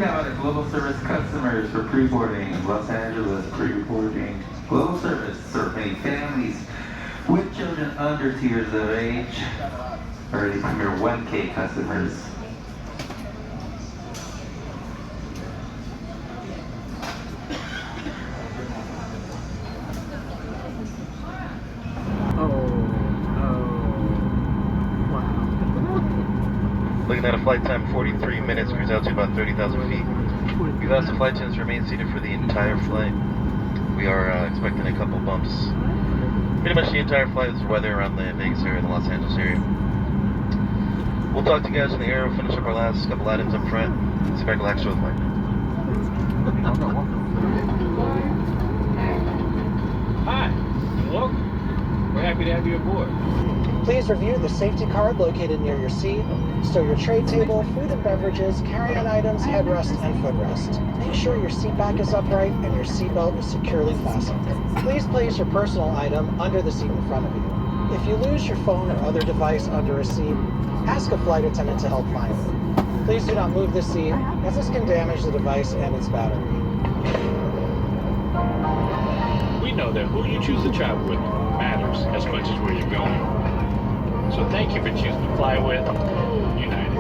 Looking at other global service customers for pre-boarding. Los Angeles pre-boarding. Global service serving families with children under 2 years of age. Early Premier 1K customers. Looking at a flight time 43 minutes, cruise altitude about 30,000 feet. We've asked the flight attendants to remain seated for the entire flight. We are expecting a couple bumps. Pretty much the entire flight is weather around the Vegas area and the Los Angeles area. We'll talk to you guys in the air. We'll finish up our last couple items up front. Sit back, relax, show the flight. Hi, and welcome. We're happy to have you aboard. Please review the safety card located near your seat. Stow your tray table, food and beverages, carry-on items, headrest, and footrest. Make sure your seat back is upright and your seatbelt is securely fastened. Please place your personal item under the seat in front of you. If you lose your phone or other device under a seat, ask a flight attendant to help find it. Please do not move the seat, as this can damage the device and its battery. We know that who you choose to travel with matters as much as where you're going. So thank you for choosing to fly with United.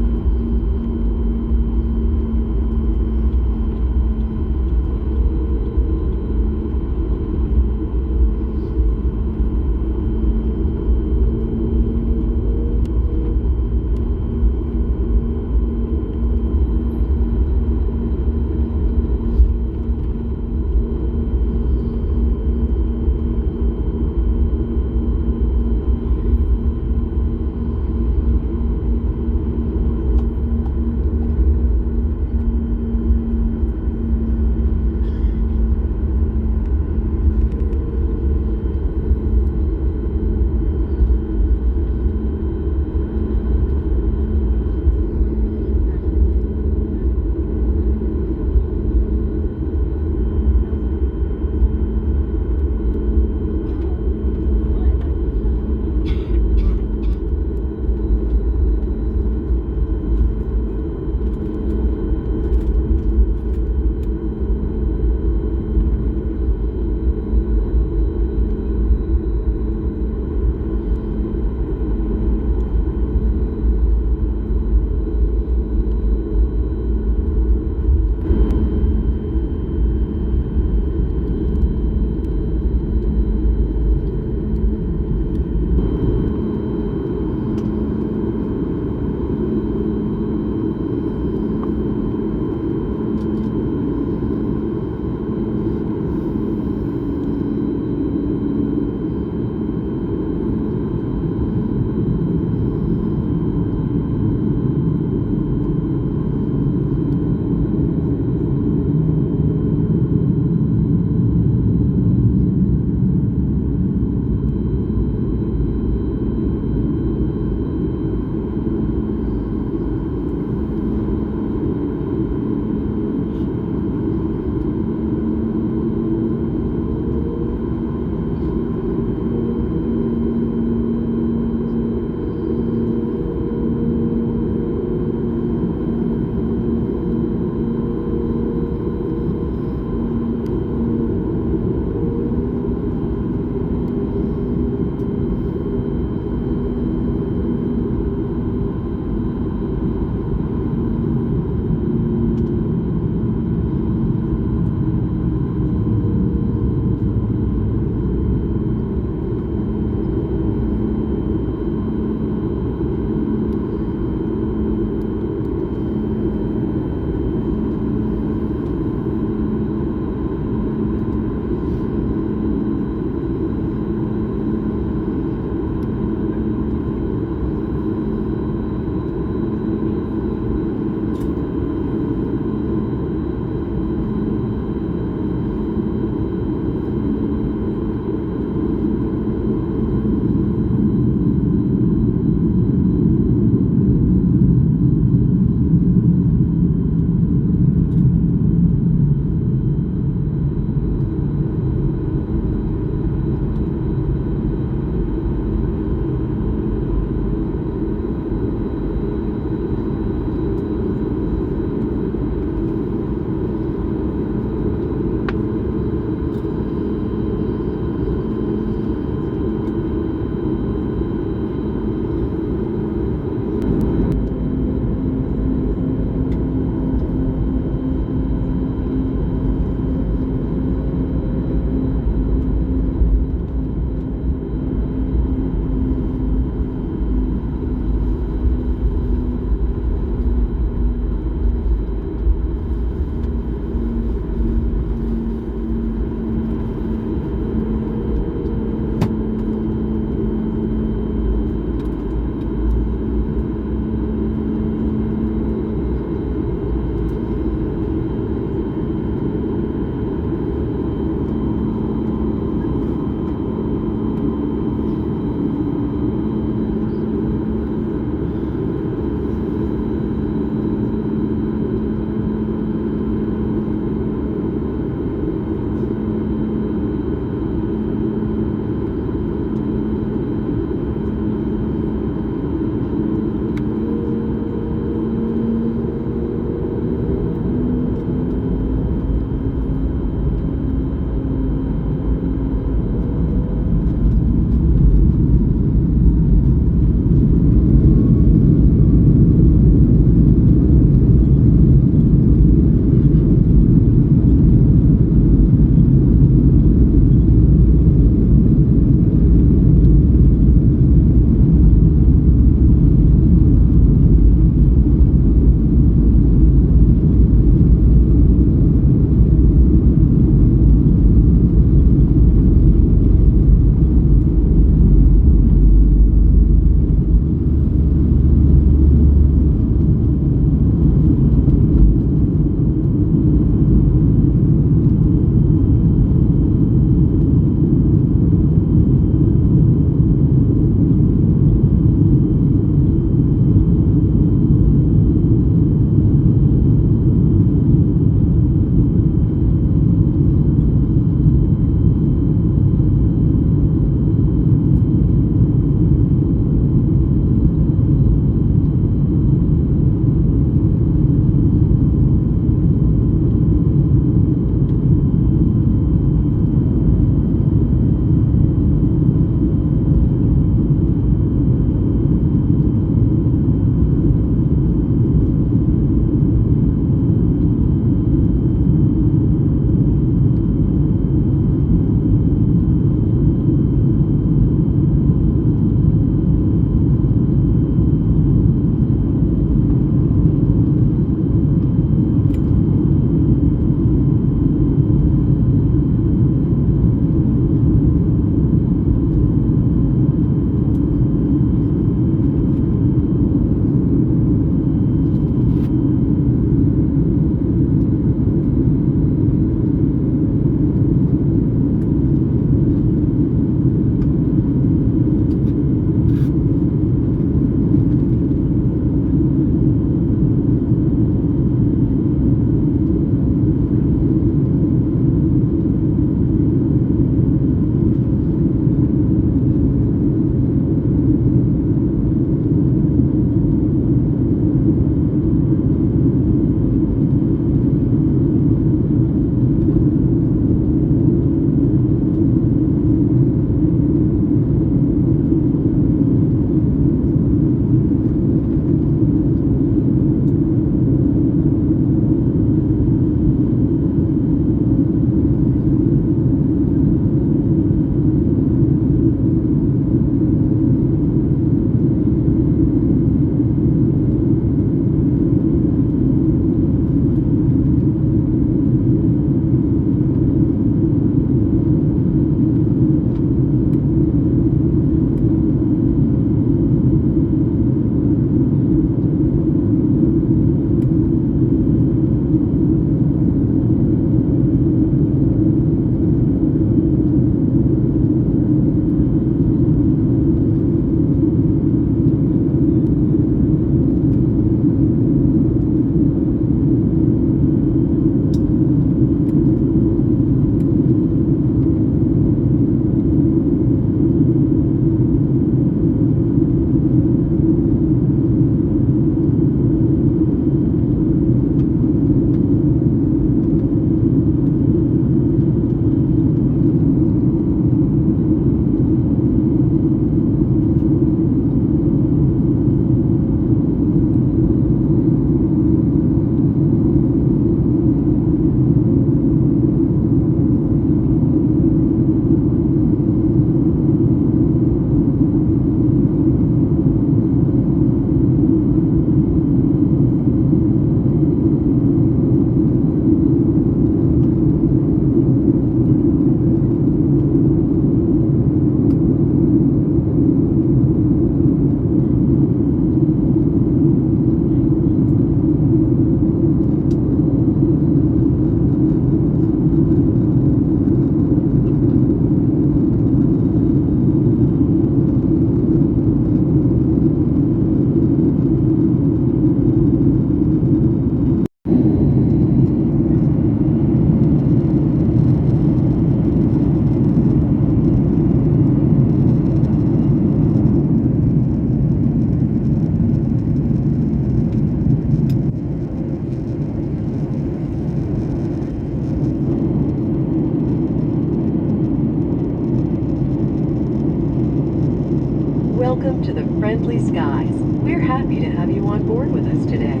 to have you on board with us today.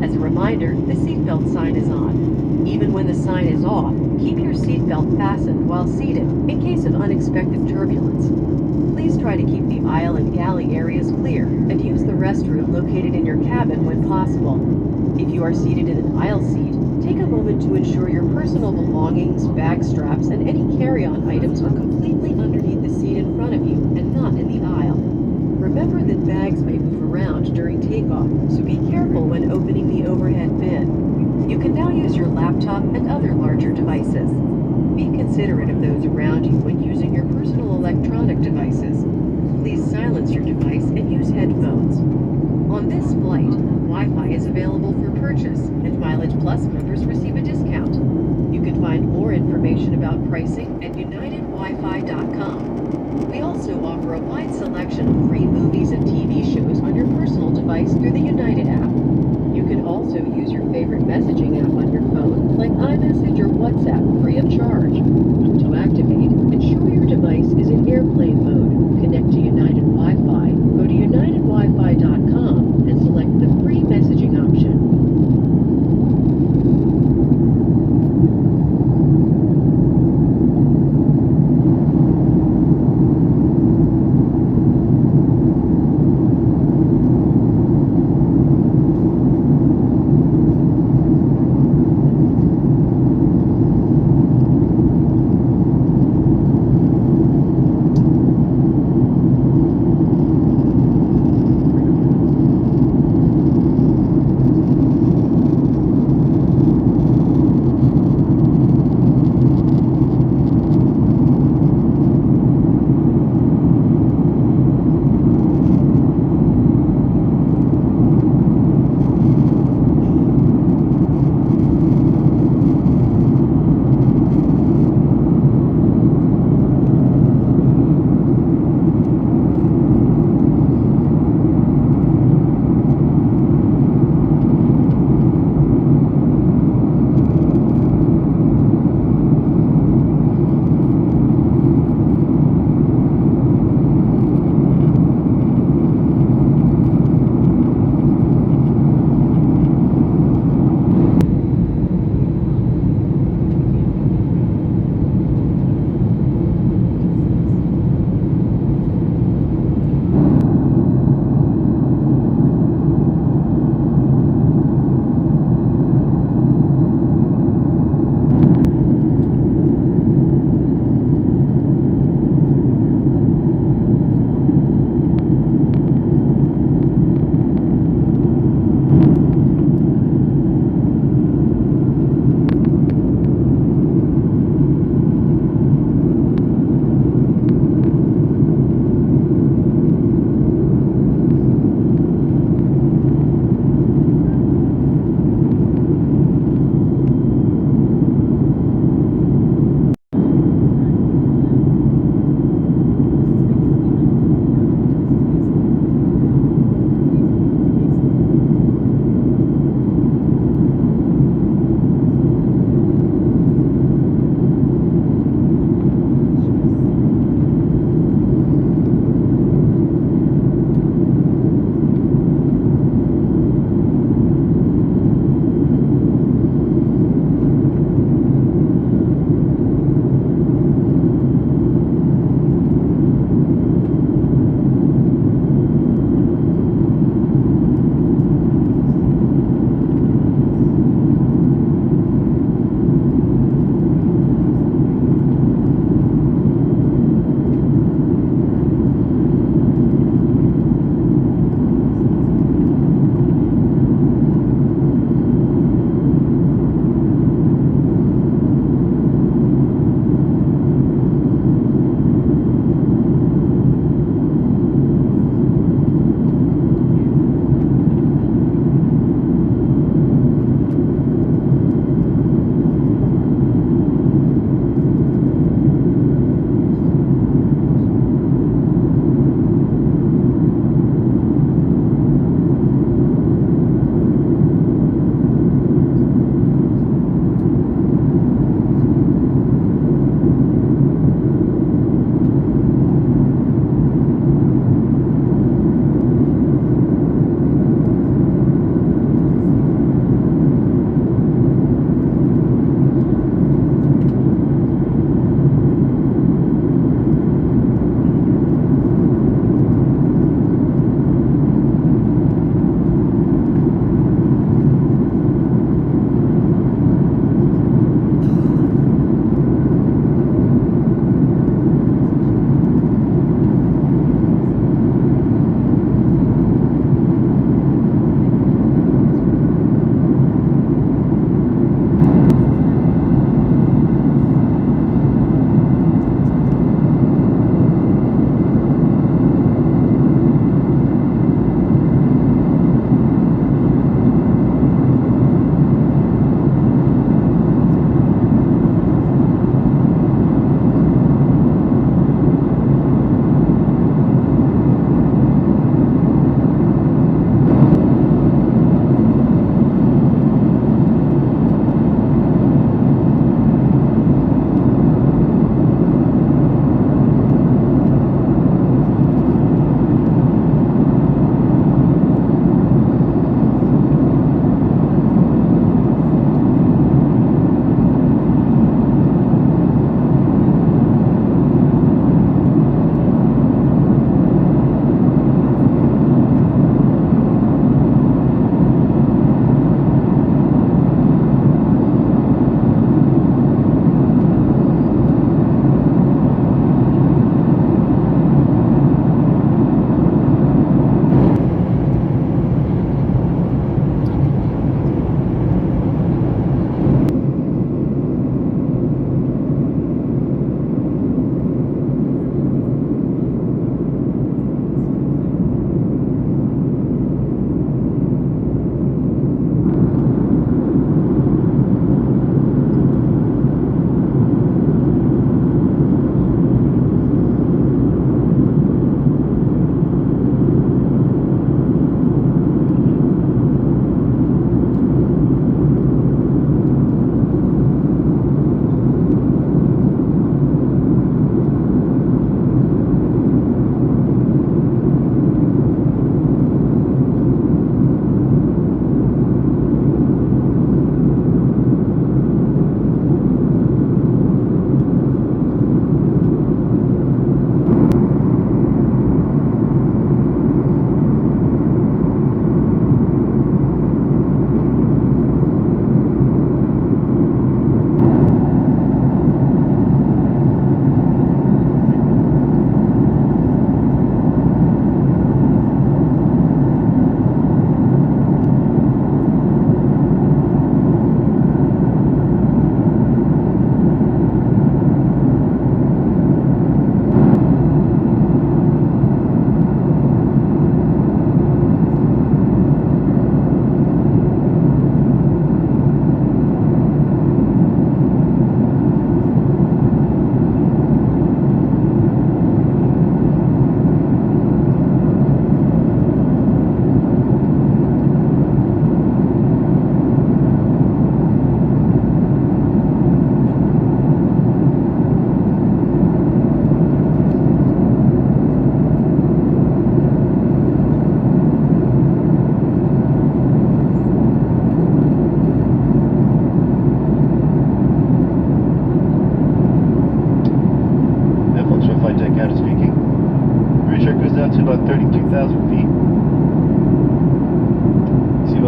As a reminder, the seatbelt sign is on. Even when the sign is off, keep your seatbelt fastened while seated in case of unexpected turbulence. Please try to keep the aisle and galley areas clear and use the restroom located in your cabin when possible. If you are seated in an aisle seat, take a moment to ensure your personal belongings, bag straps, and any carry-on items are completely underneath the seat in front of you and not in the aisle. Remember that bags may move around during takeoff, so be careful when opening the overhead bin. You can now use your laptop and other larger devices. Be considerate of those around you when using your personal electronic devices. Please silence your device and use headphones. On this flight, Wi-Fi is available for purchase, and Mileage Plus members receive a discount. You can find more information about pricing at unitedwifi.com. We also offer a wide selection of free movies and TV shows on your personal device through the United app. You can also use your favorite messaging app on your phone, like iMessage or WhatsApp, free of charge. To activate, ensure your device is in airplane mode. Connect to United Wi-Fi, go to unitedwifi.com, and select the free messaging option.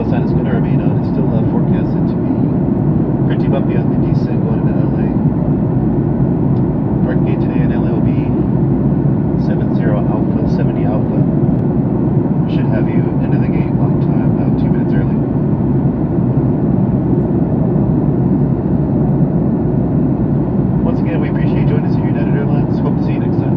seatbelt sign is going to remain on. It's still forecasted to be pretty bumpy on the descent going into LA. Park gate today in LA will be 70 Alpha. Should have you into the gate on time, about 2 minutes early. Once again, we appreciate you joining us here at United Airlines. Hope to see you next time.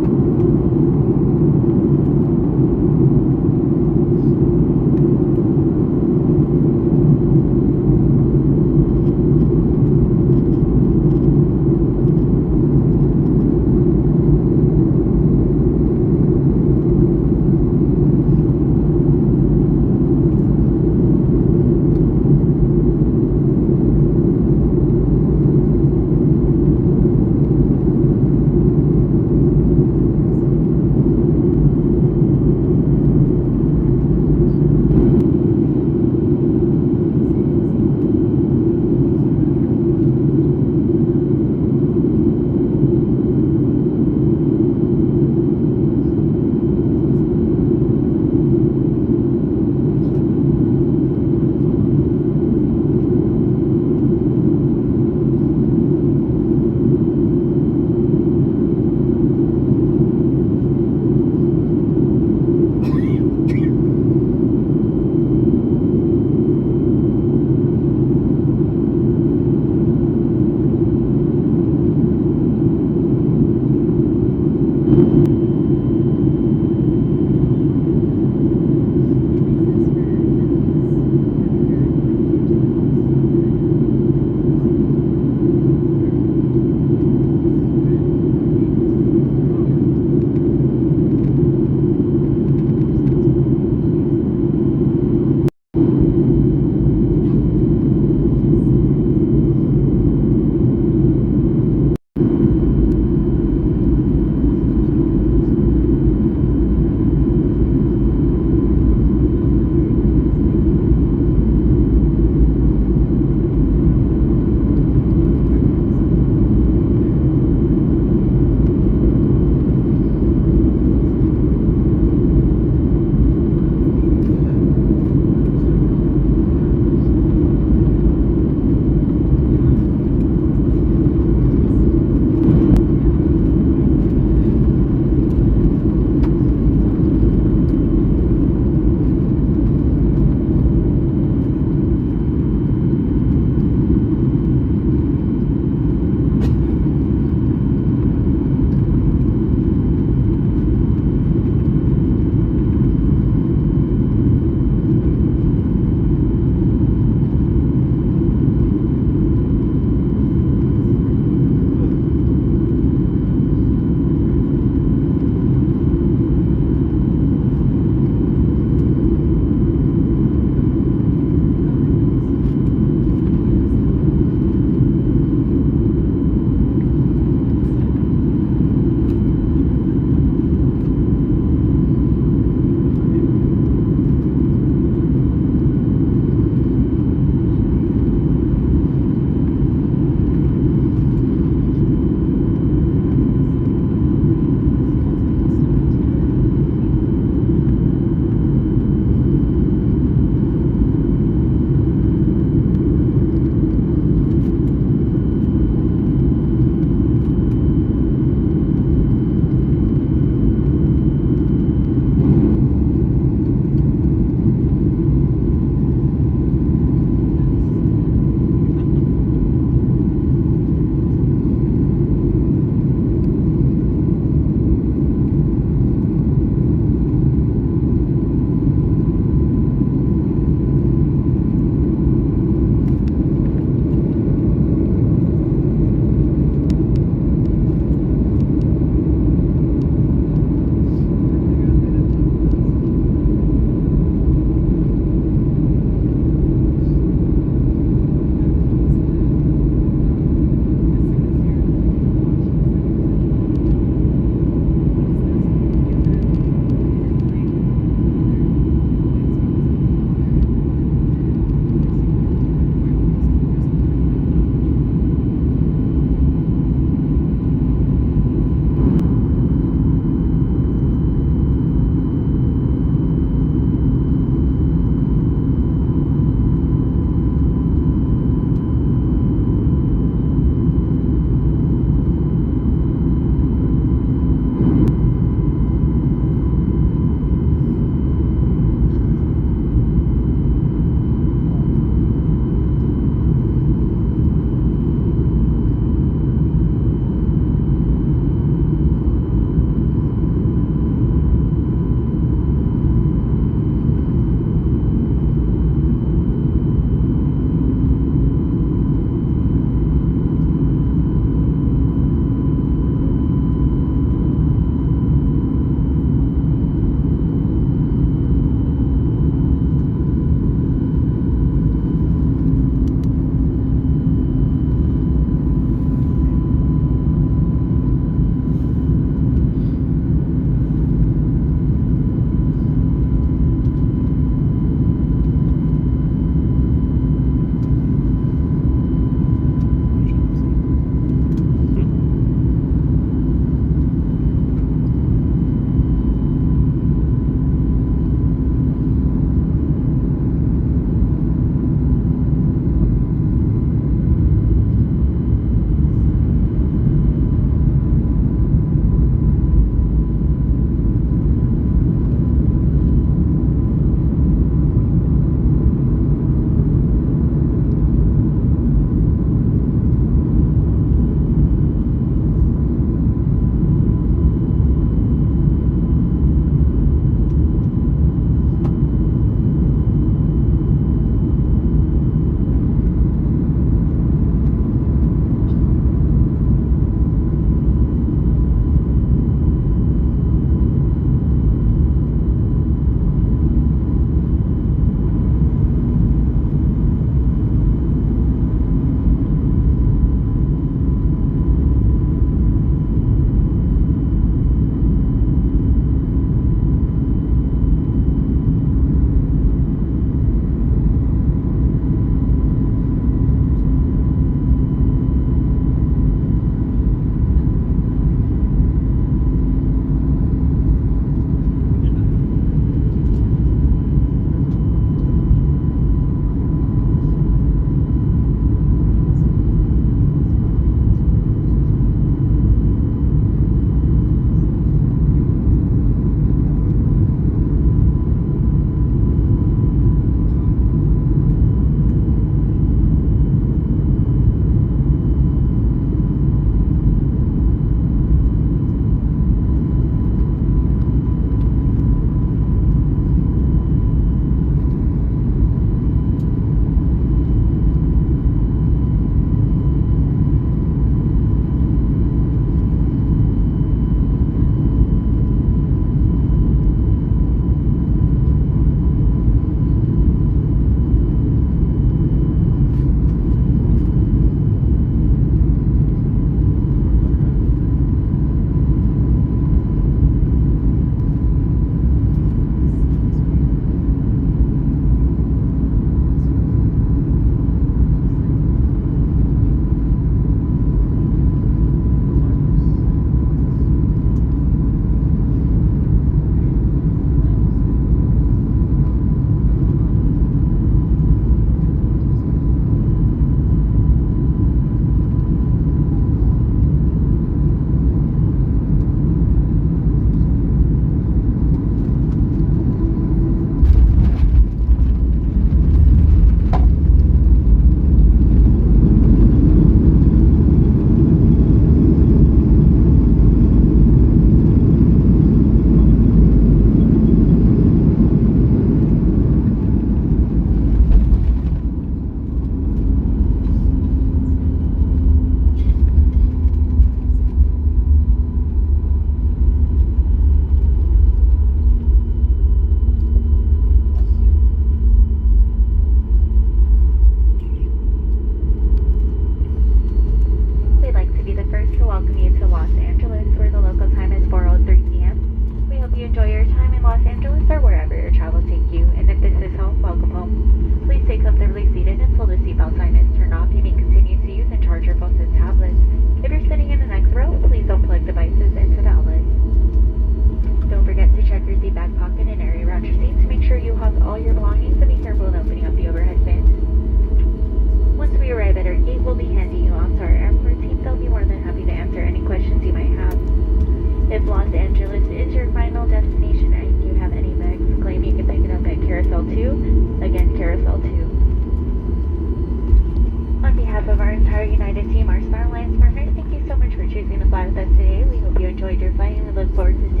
with us today. We hope you enjoyed your flight and we look forward to seeing